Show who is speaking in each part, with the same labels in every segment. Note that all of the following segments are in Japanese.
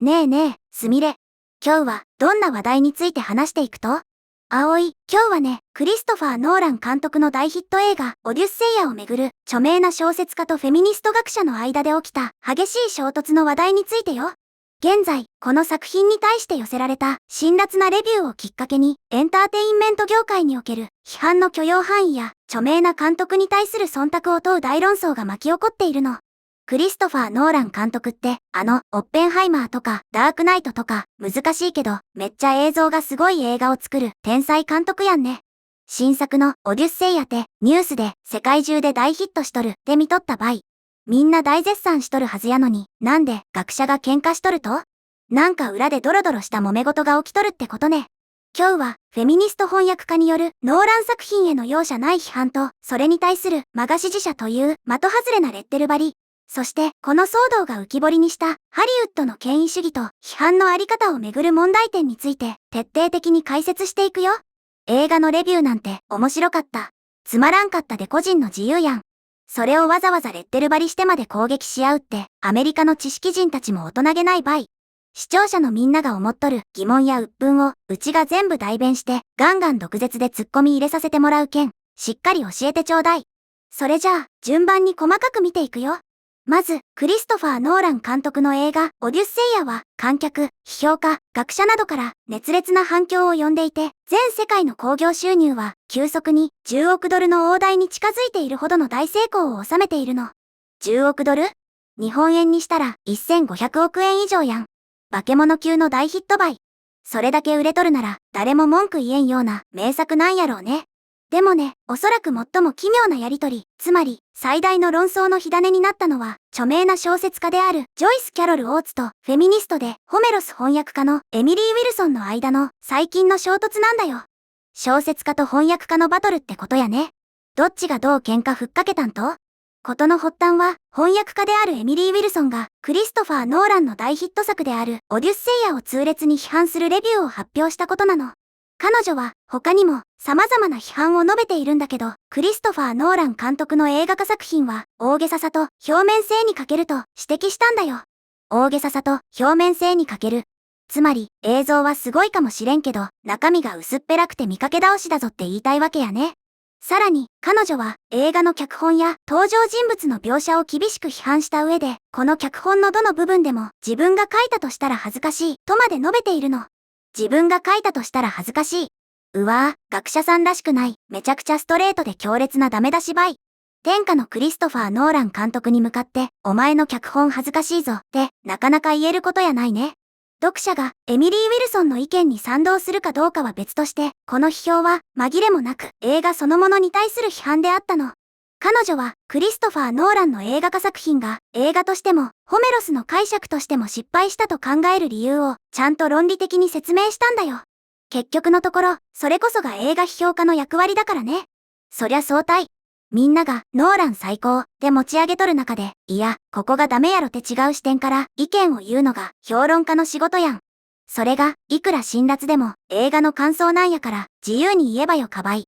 Speaker 1: ねえねえ、すみれ。今日はどんな話題について話していくと？今日はね、クリストファー・ノーラン監督の大ヒット映画、オデュッセイヤをめぐる著名な小説家とフェミニスト学者の間で起きた激しい衝突の話題についてよ。現在、この作品に対して寄せられた辛辣なレビューをきっかけに、エンターテインメント業界における批判の許容範囲や著名な監督に対する忖度を問う大論争が巻き起こっているの。クリストファー・ノーラン監督って、オッペンハイマーとか、ダークナイトとか、難しいけど、めっちゃ映像がすごい映画を作る、天才監督やんね。新作のオデュッセイヤってニュースで世界中で大ヒットしとるって見とった場合、みんな大絶賛しとるはずやのに、なんで学者が喧嘩しとると？なんか裏でドロドロした揉め事が起きとるってことね。今日はフェミニスト翻訳家によるノーラン作品への容赦ない批判と、それに対するマガ支持者という的外れなレッテル張り。そして、この騒動が浮き彫りにしたハリウッドの権威主義と批判のあり方をめぐる問題点について徹底的に解説していくよ。映画のレビューなんて面白かった。つまらんかったで個人の自由やん。それをわざわざレッテル張りしてまで攻撃し合うってアメリカの知識人たちも大人げない場合。視聴者のみんなが思っとる疑問や鬱憤をうちが全部代弁してガンガン毒舌でツッコミ入れさせてもらうけん、しっかり教えてちょうだい。それじゃあ、順番に細かく見ていくよ。まず、クリストファー・ノーラン監督の映画、オデュッセイヤは、観客、批評家、学者などから熱烈な反響を呼んでいて、全世界の興行収入は、急速に10億ドルの大台に近づいているほどの大成功を収めているの。10億ドル？日本円にしたら1500億円以上やん。化け物級の大ヒット倍。それだけ売れとるなら、誰も文句言えんような名作なんやろうね。でもね、おそらく最も奇妙なやりとり、つまり最大の論争の火種になったのは、著名な小説家であるジョイス・キャロル・オーツとフェミニストでホメロス翻訳家のエミリー・ウィルソンの間の最近の衝突なんだよ。小説家と翻訳家のバトルってことやね。どっちがどう喧嘩ふっかけたんと？事の発端は、翻訳家であるエミリー・ウィルソンがクリストファー・ノーランの大ヒット作であるオデュッセイヤを痛烈に批判するレビューを発表したことなの。彼女は他にも様々な批判を述べているんだけど、クリストファー・ノーラン監督の映画化作品は大げささと表面性に欠けると指摘したんだよ。大げささと表面性に欠ける。つまり映像はすごいかもしれんけど、中身が薄っぺらくて見かけ倒しだぞって言いたいわけやね。さらに彼女は映画の脚本や登場人物の描写を厳しく批判した上で、この脚本のどの部分でも自分が書いたとしたら恥ずかしいとまで述べているの。自分が書いたとしたら恥ずかしい。うわぁ、学者さんらしくない、めちゃくちゃストレートで強烈なダメ出しばい。天下のクリストファー・ノーラン監督に向かって、お前の脚本恥ずかしいぞって、なかなか言えることやないね。読者がエミリー・ウィルソンの意見に賛同するかどうかは別として、この批評は紛れもなく映画そのものに対する批判であったの。彼女はクリストファー・ノーランの映画化作品が映画としてもホメロスの解釈としても失敗したと考える理由をちゃんと論理的に説明したんだよ。結局のところ、それこそが映画批評家の役割だからね。そりゃ相対。みんながノーラン最高で持ち上げとる中で、いや、ここがダメやろって違う視点から意見を言うのが評論家の仕事やん。それがいくら辛辣でも映画の感想なんやから自由に言えばよかばい。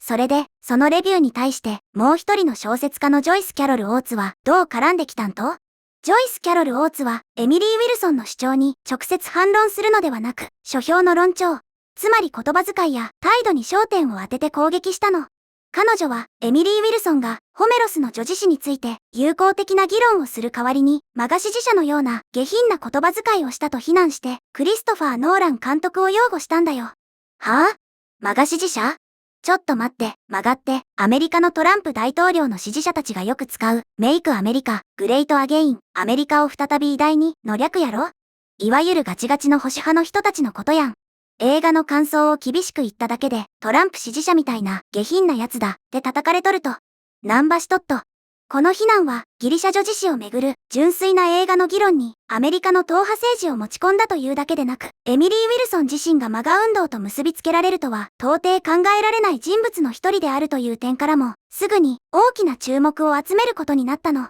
Speaker 1: それで、そのレビューに対して、もう一人の小説家のジョイス・キャロル・オーツは、どう絡んできたんと？ジョイス・キャロル・オーツは、エミリー・ウィルソンの主張に直接反論するのではなく、書評の論調、つまり言葉遣いや態度に焦点を当てて攻撃したの。彼女は、エミリー・ウィルソンが、ホメロスの叙事詩について、友好的な議論をする代わりに、マガ支持者のような下品な言葉遣いをしたと非難して、クリストファー・ノーラン監督を擁護したんだよ。はぁ？マガ支持者？ちょっと待って、曲がって、アメリカのトランプ大統領の支持者たちがよく使う、メイクアメリカ、グレートアゲイン、アメリカを再び偉大に、の略やろ？いわゆるガチガチの保守派の人たちのことやん。映画の感想を厳しく言っただけで、トランプ支持者みたいな下品なやつだ、って叩かれとると。ナンバシトット。この非難は、ギリシャ叙事詩をめぐる純粋な映画の議論に、アメリカの党派政治を持ち込んだというだけでなく、エミリー・ウィルソン自身がマガ運動と結びつけられるとは、到底考えられない人物の一人であるという点からも、すぐに大きな注目を集めることになったの。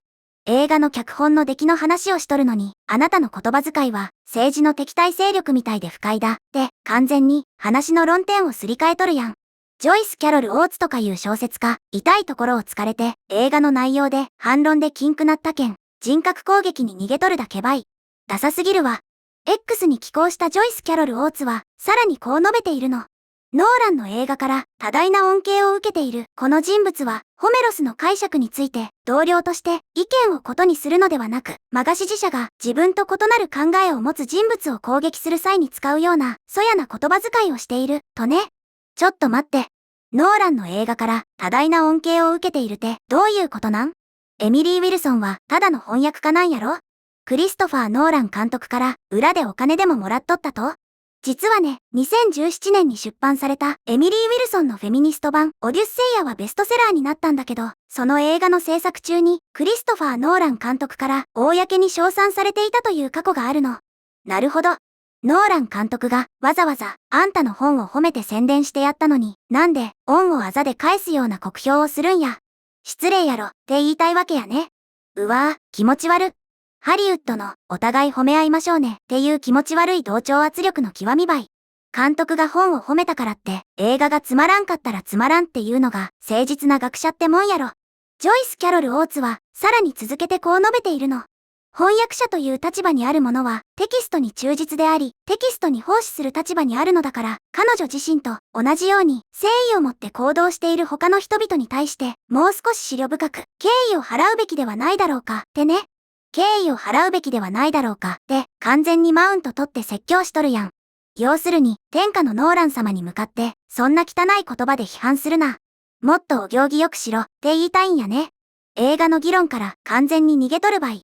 Speaker 1: 映画の脚本の出来の話をしとるのに、あなたの言葉遣いは、政治の敵対勢力みたいで不快だ、で、完全に話の論点をすり替えとるやん。ジョイス・キャロル・オーツとかいう小説家、痛いところを突かれて、映画の内容で反論で禁句なったけん、人格攻撃に逃げとるだけばい。ダサすぎるわ。X に寄稿したジョイス・キャロル・オーツは、さらにこう述べているの。ノーランの映画から多大な恩恵を受けているこの人物は、ホメロスの解釈について同僚として意見をことにするのではなく、マガ支持者が自分と異なる考えを持つ人物を攻撃する際に使うような、そやな言葉遣いをしている、とね。ちょっと待って。ノーランの映画から多大な恩恵を受けているってどういうことなん？エミリー・ウィルソンはただの翻訳家なんやろ？クリストファー・ノーラン監督から裏でお金でももらっとったと？実はね、2017年に出版されたエミリー・ウィルソンのフェミニスト版オデュッセイヤはベストセラーになったんだけど、その映画の制作中にクリストファー・ノーラン監督から公に称賛されていたという過去があるの。なるほど。ノーラン監督がわざわざあんたの本を褒めて宣伝してやったのに、なんで恩をあざで返すような酷評をするんや。失礼やろって言いたいわけやね。うわぁ、気持ち悪。ハリウッドのお互い褒め合いましょうねっていう気持ち悪い同調圧力の極みばい。監督が本を褒めたからって映画がつまらんかったらつまらんっていうのが誠実な学者ってもんやろ。ジョイス・キャロル・オーツはさらに続けてこう述べているの。翻訳者という立場にある者はテキストに忠実であり、テキストに奉仕する立場にあるのだから、彼女自身と同じように誠意を持って行動している他の人々に対して、もう少し思慮深く敬意を払うべきではないだろうかってね。敬意を払うべきではないだろうかって完全にマウント取って説教しとるやん。要するに、天下のノーラン様に向かって、そんな汚い言葉で批判するな。もっとお行儀よくしろって言いたいんやね。映画の議論から完全に逃げとるばい。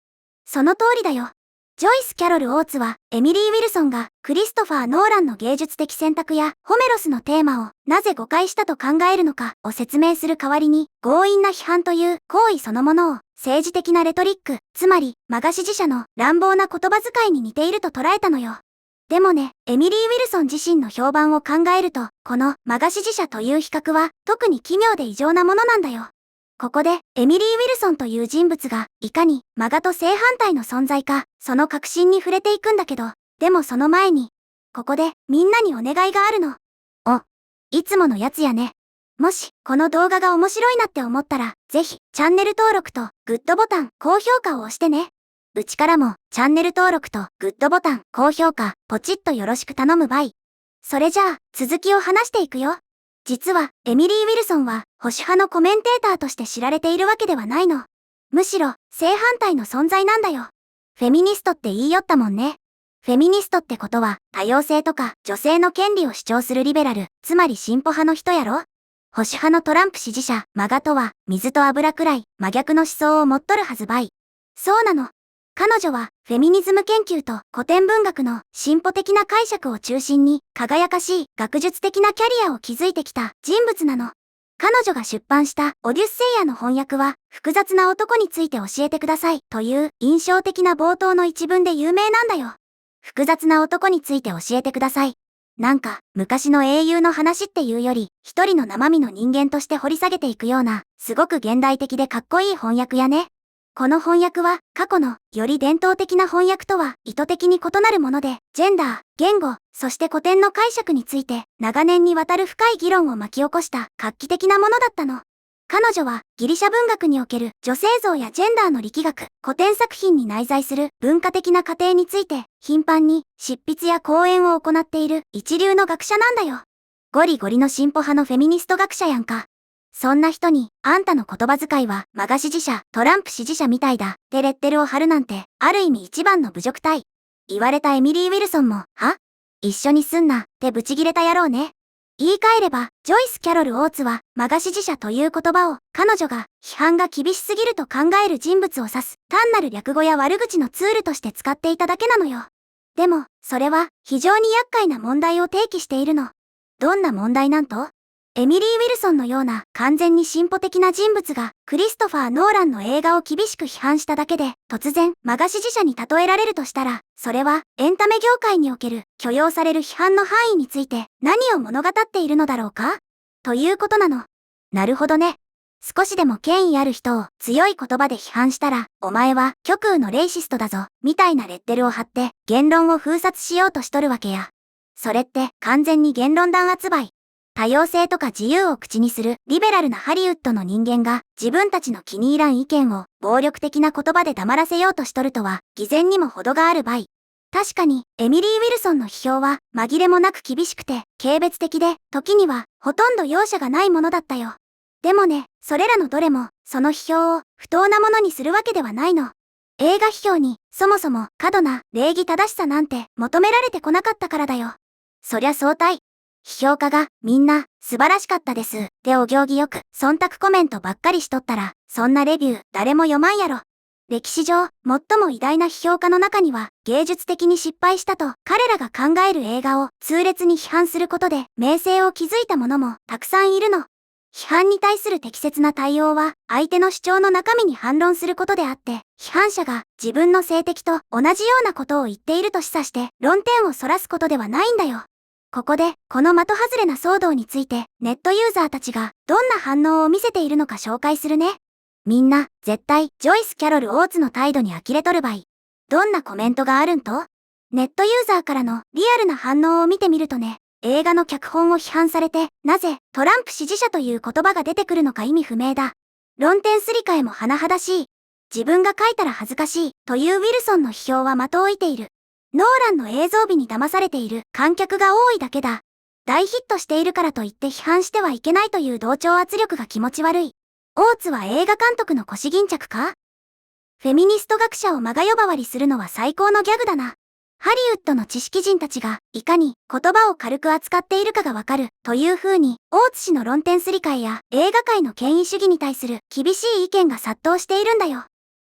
Speaker 1: その通りだよ。ジョイス・キャロル・オーツは、エミリー・ウィルソンがクリストファー・ノーランの芸術的選択やホメロスのテーマをなぜ誤解したと考えるのかを説明する代わりに、強引な批判という行為そのものを政治的なレトリック、つまりマガ支持者の乱暴な言葉遣いに似ていると捉えたのよ。でもね、エミリー・ウィルソン自身の評判を考えると、このマガ支持者という比較は特に奇妙で異常なものなんだよ。ここで、エミリー・ウィルソンという人物が、いかに、マガと正反対の存在か、その確信に触れていくんだけど、でもその前に、ここで、みんなにお願いがあるの。いつものやつやね。もし、この動画が面白いなって思ったら、ぜひ、チャンネル登録と、グッドボタン、高評価を押してね。うちからも、チャンネル登録と、グッドボタン、高評価、ポチッとよろしく頼むばい。それじゃあ、続きを話していくよ。実は、エミリー・ウィルソンは、保守派のコメンテーターとして知られているわけではないの。むしろ、正反対の存在なんだよ。フェミニストって言いよったもんね。フェミニストってことは、多様性とか、女性の権利を主張するリベラル、つまり進歩派の人やろ？保守派のトランプ支持者、マガとは、水と油くらい、真逆の思想を持っとるはずばい。そうなの。彼女は、フェミニズム研究と古典文学の進歩的な解釈を中心に、輝かしい学術的なキャリアを築いてきた人物なの。彼女が出版したオデュッセイヤの翻訳は、複雑な男について教えてくださいという印象的な冒頭の一文で有名なんだよ。複雑な男について教えてください。なんか、昔の英雄の話っていうより、一人の生身の人間として掘り下げていくような、すごく現代的でかっこいい翻訳やね。この翻訳は、過去の、より伝統的な翻訳とは意図的に異なるもので、ジェンダー、言語、そして古典の解釈について、長年にわたる深い議論を巻き起こした画期的なものだったの。彼女は、ギリシャ文学における女性像やジェンダーの力学、古典作品に内在する文化的な過程について、頻繁に執筆や講演を行っている一流の学者なんだよ。ゴリゴリの進歩派のフェミニスト学者やんか。そんな人に、あんたの言葉遣いは、マガ支持者、トランプ支持者みたいだ、ってレッテルを貼るなんて、ある意味一番の侮辱体。言われたエミリー・ウィルソンも、一緒にすんな、ってブチギレた野郎ね。言い換えれば、ジョイス・キャロル・オーツは、マガ支持者という言葉を、彼女が、批判が厳しすぎると考える人物を指す、単なる略語や悪口のツールとして使っていただけなのよ。でも、それは、非常に厄介な問題を提起しているの。どんな問題なんと？エミリー・ウィルソンのような完全に進歩的な人物がクリストファー・ノーランの映画を厳しく批判しただけで突然マガ支持者に例えられるとしたら、それはエンタメ業界における許容される批判の範囲について何を物語っているのだろうか？ということなの。なるほどね。少しでも権威ある人を強い言葉で批判したら、お前は極右のレイシストだぞ、みたいなレッテルを貼って言論を封殺しようとしとるわけや。それって完全に言論弾圧ばい。多様性とか自由を口にするリベラルなハリウッドの人間が自分たちの気に入らん意見を暴力的な言葉で黙らせようとしとるとは偽善にも程があるばい。確かに、エミリー・ウィルソンの批評は紛れもなく厳しくて、軽蔑的で、時にはほとんど容赦がないものだったよ。でもね、それらのどれも、その批評を不当なものにするわけではないの。映画批評に、そもそも過度な礼儀正しさなんて求められてこなかったからだよ。そりゃ相対。批評家がみんな素晴らしかったです。でお行儀よく忖度コメントばっかりしとったら、そんなレビュー誰も読まんやろ。歴史上、最も偉大な批評家の中には、芸術的に失敗したと彼らが考える映画を痛烈に批判することで名声を築いた者もたくさんいるの。批判に対する適切な対応は、相手の主張の中身に反論することであって、批判者が自分の性敵と同じようなことを言っていると示唆して、論点をそらすことではないんだよ。ここで、この的外れな騒動について、ネットユーザーたちがどんな反応を見せているのか紹介するね。みんな、絶対、ジョイス・キャロル・オーツの態度に呆れとるばい。どんなコメントがあるんと？ネットユーザーからのリアルな反応を見てみるとね、映画の脚本を批判されて、なぜトランプ支持者という言葉が出てくるのか意味不明だ。論点すり替えも甚だしい。自分が書いたら恥ずかしいというウィルソンの批評は的を射ている。ノーランの映像美に騙されている観客が多いだけだ。大ヒットしているからといって批判してはいけないという同調圧力が気持ち悪い。オーツは映画監督の腰巾着か？フェミニスト学者をまが呼ばわりするのは最高のギャグだな。ハリウッドの知識人たちがいかに言葉を軽く扱っているかがわかるという風に、オーツ氏の論点すり替えや映画界の権威主義に対する厳しい意見が殺到しているんだよ。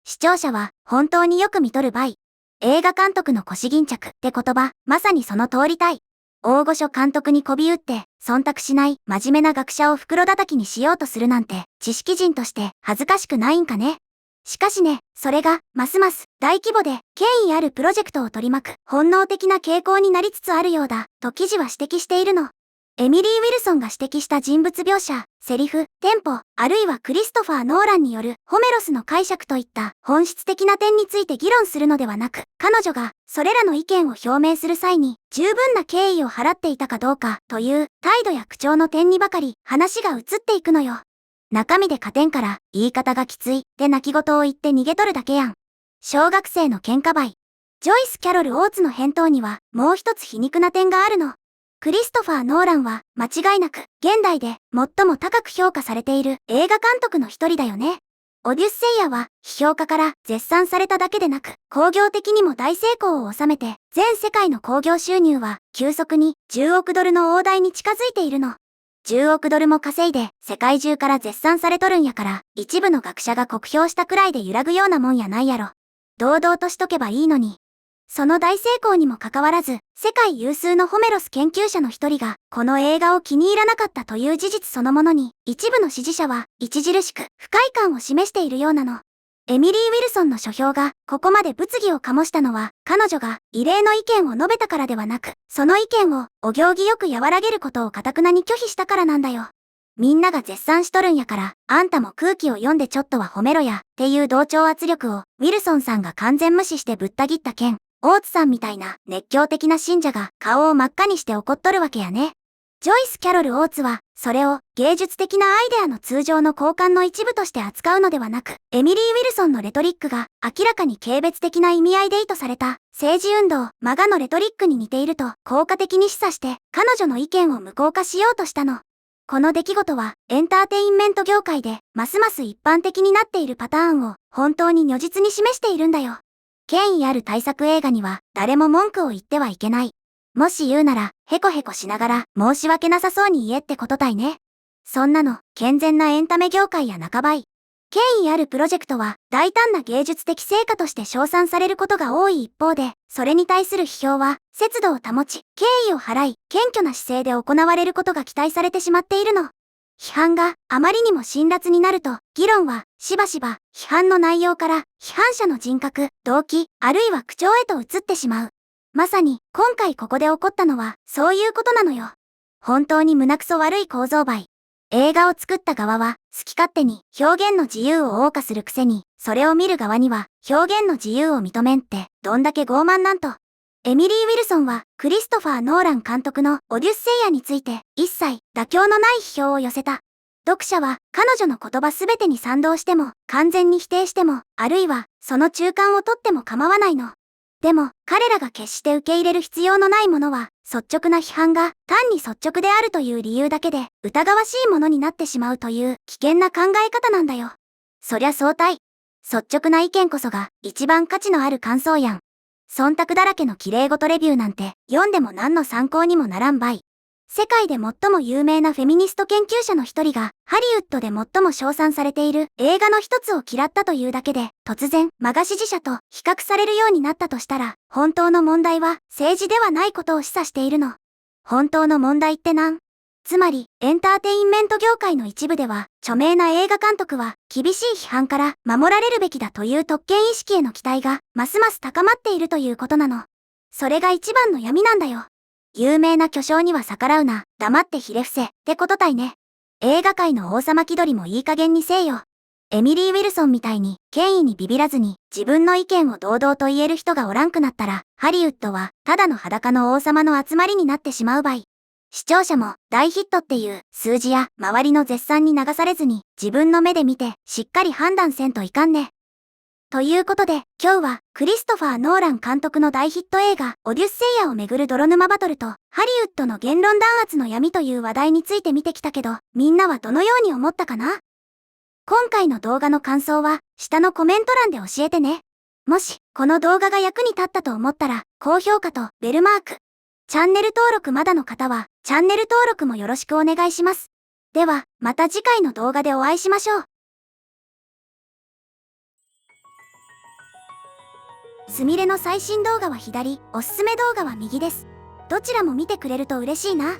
Speaker 1: 視聴者は本当によく見とるばい。映画監督の腰巾着って言葉、まさにその通りたい。大御所監督に媚び打って、忖度しない真面目な学者を袋叩きにしようとするなんて、知識人として恥ずかしくないんかね。しかしね、それが、ますます、大規模で、権威あるプロジェクトを取り巻く、本能的な傾向になりつつあるようだ、と記事は指摘しているの。エミリー・ウィルソンが指摘した人物描写、セリフ、テンポ、あるいはクリストファー・ノーランによるホメロスの解釈といった本質的な点について議論するのではなく、彼女がそれらの意見を表明する際に十分な敬意を払っていたかどうかという態度や口調の点にばかり話が移っていくのよ。中身で勝てんから言い方がきついで泣き言を言って逃げとるだけやん。小学生の喧嘩ばい。ジョイス・キャロル・オーツの返答にはもう一つ皮肉な点があるの。クリストファー・ノーランは間違いなく現代で最も高く評価されている映画監督の一人だよね。オデュッセイアは批評家から絶賛されただけでなく興行的にも大成功を収めて全世界の興行収入は急速に10億ドルの大台に近づいているの。10億ドルも稼いで世界中から絶賛されとるんやから一部の学者が酷評したくらいで揺らぐようなもんやないやろ。堂々としとけばいいのに。その大成功にもかかわらず、世界有数のホメロス研究者の一人が、この映画を気に入らなかったという事実そのものに、一部の支持者は、著しく不快感を示しているようなの。エミリー・ウィルソンの書評が、ここまで物議を醸したのは、彼女が異例の意見を述べたからではなく、その意見を、お行儀よく和らげることを堅くなに拒否したからなんだよ。みんなが絶賛しとるんやから、あんたも空気を読んでちょっとは褒めろや、っていう同調圧力を、ウィルソンさんが完全無視してぶった切った件。大津さんみたいな熱狂的な信者が顔を真っ赤にして怒っとるわけやね。ジョイス・キャロル・オーツは、それを芸術的なアイデアの通常の交換の一部として扱うのではなく、エミリー・ウィルソンのレトリックが明らかに軽蔑的な意味合いで意図された政治運動、マガのレトリックに似ていると効果的に示唆して、彼女の意見を無効化しようとしたの。この出来事は、エンターテインメント業界で、ますます一般的になっているパターンを、本当に如実に示しているんだよ。権威ある大作映画には誰も文句を言ってはいけない。もし言うなら、ヘコヘコしながら申し訳なさそうに言えってことたいね。そんなの、健全なエンタメ業界や半ばい。権威あるプロジェクトは大胆な芸術的成果として称賛されることが多い一方で、それに対する批評は、節度を保ち、敬意を払い、謙虚な姿勢で行われることが期待されてしまっているの。批判があまりにも辛辣になると、議論はしばしば批判の内容から批判者の人格、動機、あるいは口調へと移ってしまう。まさに今回ここで起こったのはそういうことなのよ。本当に胸くそ悪い構造ばい。映画を作った側は好き勝手に表現の自由を謳歌するくせに、それを見る側には表現の自由を認めんってどんだけ傲慢なんと。エミリー・ウィルソンはクリストファー・ノーラン監督のオデュッセイアについて一切妥協のない批評を寄せた。読者は彼女の言葉すべてに賛同しても完全に否定してもあるいはその中間を取っても構わないの。でも、彼らが決して受け入れる必要のないものは、率直な批判が単に率直であるという理由だけで、疑わしいものになってしまうという危険な考え方なんだよ。そりゃ相対。率直な意見こそが一番価値のある感想やん。忖度だらけの綺麗事レビューなんて読んでも何の参考にもならんばい。世界で最も有名なフェミニスト研究者の一人が、ハリウッドで最も称賛されている映画の一つを嫌ったというだけで、突然、マガ支持者と比較されるようになったとしたら、本当の問題は政治ではないことを示唆しているの。本当の問題ってつまり、エンターテインメント業界の一部では、著名な映画監督は、厳しい批判から守られるべきだという特権意識への期待が、ますます高まっているということなの。それが一番の闇なんだよ。有名な巨匠には逆らうな、黙ってひれ伏せ、ってことたいね。映画界の王様気取りもいい加減にせえよ。エミリー・ウィルソンみたいに、権威にビビらずに、自分の意見を堂々と言える人がおらんくなったら、ハリウッドは、ただの裸の王様の集まりになってしまうばい。視聴者も、大ヒットっていう数字や周りの絶賛に流されずに、自分の目で見て、しっかり判断せんといかんね。ということで、今日は、クリストファー・ノーラン監督の大ヒット映画、オデュッセイヤをめぐる泥沼バトルと、ハリウッドの言論弾圧の闇という話題について見てきたけど、みんなはどのように思ったかな？今回の動画の感想は、下のコメント欄で教えてね。もし、この動画が役に立ったと思ったら、高評価とベルマーク。チャンネル登録まだの方は、チャンネル登録もよろしくお願いします。では、また次回の動画でお会いしましょう。すみれの最新動画は左、おすすめ動画は右です。どちらも見てくれると嬉しいな。